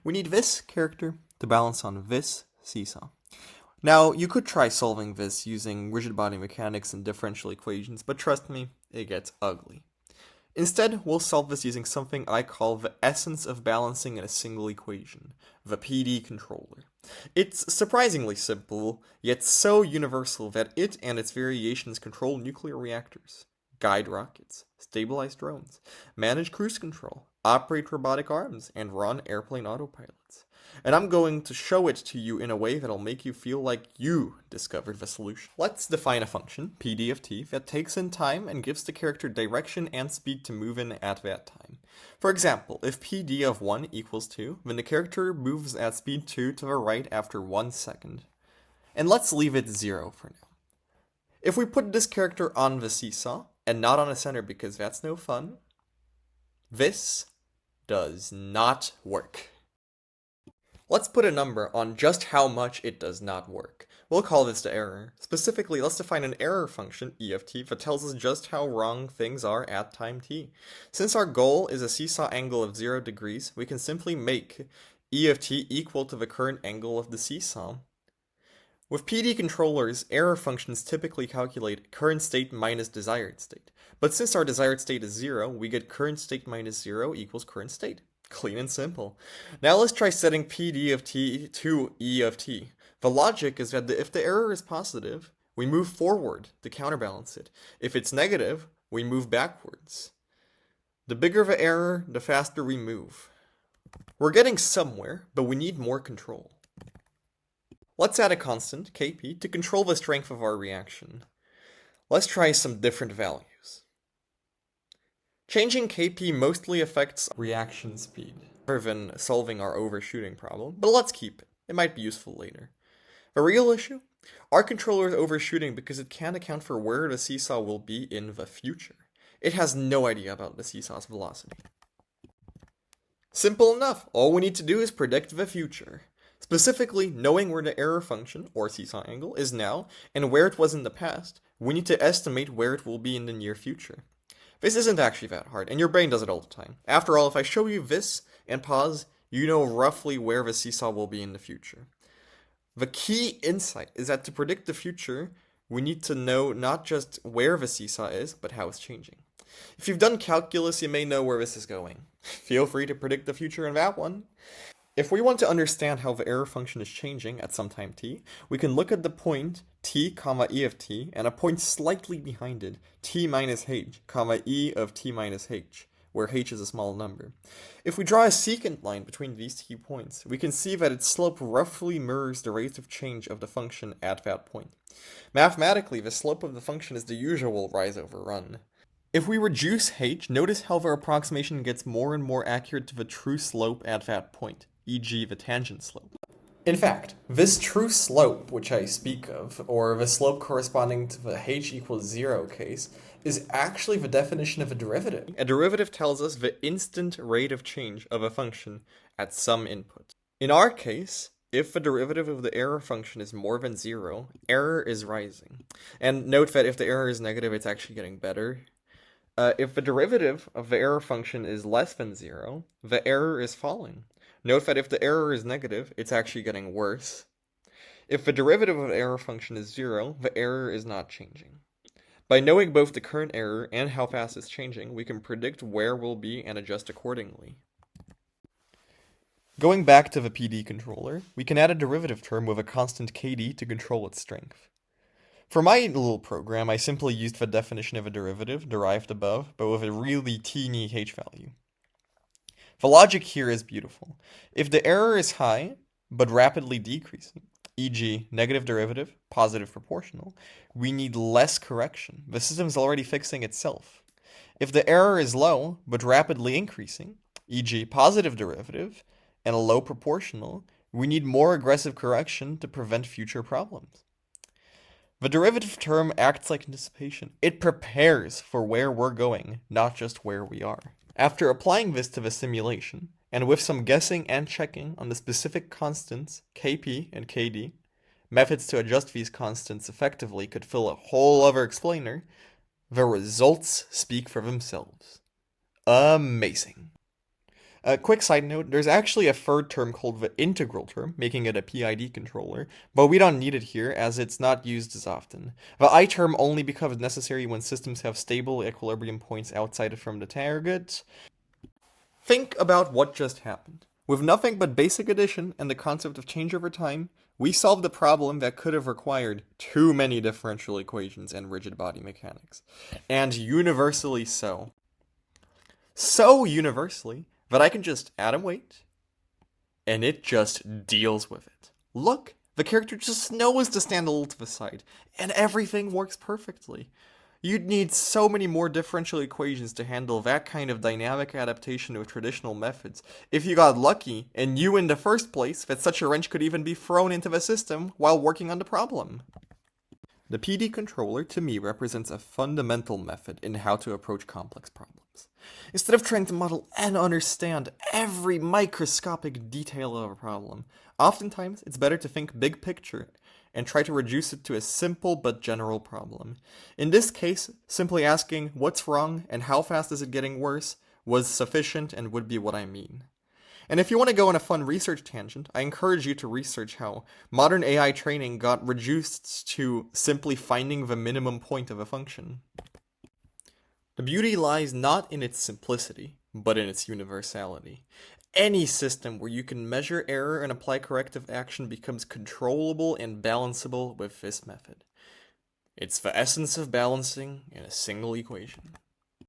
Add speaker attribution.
Speaker 1: we need this character to balance on this seesaw. Now, you could try solving this using rigid body mechanics and differential equations, but trust me, it gets ugly. Instead, we'll solve this using something I call the essence of balancing in a single equation, the PD controller. It's surprisingly simple, yet so universal that it and its variations control nuclear reactors, guide rockets, stabilize drones, manage cruise control, operate robotic arms, and run airplane autopilots. And I'm going to show it to you in a way that'll make you feel like you discovered the solution. Let's define a function, PD of t, that takes in time and gives the character direction and speed to move in at that time. For example, if PD of 1 equals 2, then the character moves at speed 2 to the right after 1 second. And let's leave it 0 for now. If we put this character on the seesaw, and not on a center because that's no fun, this does not work. Let's put a number on just how much it does not work. We'll call this the error. Specifically, let's define an error function, e of t, that tells us just how wrong things are at time t. Since our goal is a seesaw angle of 0 degrees, we can simply make e of t equal to the current angle of the seesaw. With PD controllers, error functions typically calculate current state minus desired state. But since our desired state is 0, we get current state minus 0 equals current state. Clean and simple. Now let's try setting PD of t to E of t. The logic is that if the error is positive, we move forward to counterbalance it. If it's negative, we move backwards. The bigger the error, the faster we move. We're getting somewhere, but we need more control. Let's add a constant, Kp, to control the strength of our reaction. Let's try some different values. Changing Kp mostly affects reaction speed, rather than solving our overshooting problem, but let's keep it. It might be useful later. The real issue? Our controller is overshooting because it can't account for where the seesaw will be in the future. It has no idea about the seesaw's velocity. Simple enough, all we need to do is predict the future. Specifically, knowing where the error function, or seesaw angle, is now, and where it was in the past, we need to estimate where it will be in the near future. This isn't actually that hard, and your brain does it all the time. After all, if I show you this and pause, you know roughly where the seesaw will be in the future. The key insight is that to predict the future, we need to know not just where the seesaw is, but how it's changing. If you've done calculus, you may know where this is going. Feel free to predict the future in that one. If we want to understand how the error function is changing at some time t, we can look at the point t, e of t, and a point slightly behind it, t minus h, e of t minus h, where h is a small number. If we draw a secant line between these two points, we can see that its slope roughly mirrors the rate of change of the function at that point. Mathematically, the slope of the function is the usual rise over run. If we reduce h, notice how the approximation gets more and more accurate to the true slope at that point, e.g. the tangent slope. In fact, this true slope which I speak of, or the slope corresponding to the h equals 0 case, is actually the definition of a derivative. A derivative tells us the instant rate of change of a function at some input. In our case, if the derivative of the error function is more than 0, error is rising. And note that if the error is negative, it's actually getting better. If the derivative of the error function is less than 0, the error is falling. Note that if the error is negative, it's actually getting worse. If the derivative of the error function is 0, the error is not changing. By knowing both the current error and how fast it's changing, we can predict where we'll be and adjust accordingly. Going back to the PD controller, we can add a derivative term with a constant kd to control its strength. For my little program, I simply used the definition of a derivative derived above, but with a really teeny h value. The logic here is beautiful. If the error is high, but rapidly decreasing, e.g. negative derivative, positive proportional, we need less correction. The system is already fixing itself. If the error is low, but rapidly increasing, e.g. positive derivative, and a low proportional, we need more aggressive correction to prevent future problems. The derivative term acts like anticipation. It prepares for where we're going, not just where we are. After applying this to the simulation, and with some guessing and checking on the specific constants, Kp and Kd, methods to adjust these constants effectively could fill a whole other explainer, the results speak for themselves. Amazing. A quick side note, there's actually a third term called the integral term, making it a PID controller, but we don't need it here as it's not used as often. The I term only becomes necessary when systems have stable equilibrium points outside from the target. Think about what just happened. With nothing but basic addition and the concept of change over time, we solved a problem that could have required too many differential equations and rigid body mechanics. And universally so. So universally that I can just add a weight, and it just deals with it. Look, the character just knows to stand a little to the side, and everything works perfectly. You'd need so many more differential equations to handle that kind of dynamic adaptation with traditional methods. If you got lucky, and knew in the first place that such a wrench could even be thrown into the system while working on the problem. The PD controller, to me, represents a fundamental method in how to approach complex problems. Instead of trying to model and understand every microscopic detail of a problem, oftentimes it's better to think big picture and try to reduce it to a simple but general problem. In this case, simply asking what's wrong and how fast is it getting worse was sufficient and would be what I mean. And if you want to go on a fun research tangent, I encourage you to research how modern AI training got reduced to simply finding the minimum point of a function. The beauty lies not in its simplicity, but in its universality. Any system where you can measure error and apply corrective action becomes controllable and balanceable with this method. It's the essence of balancing in a single equation.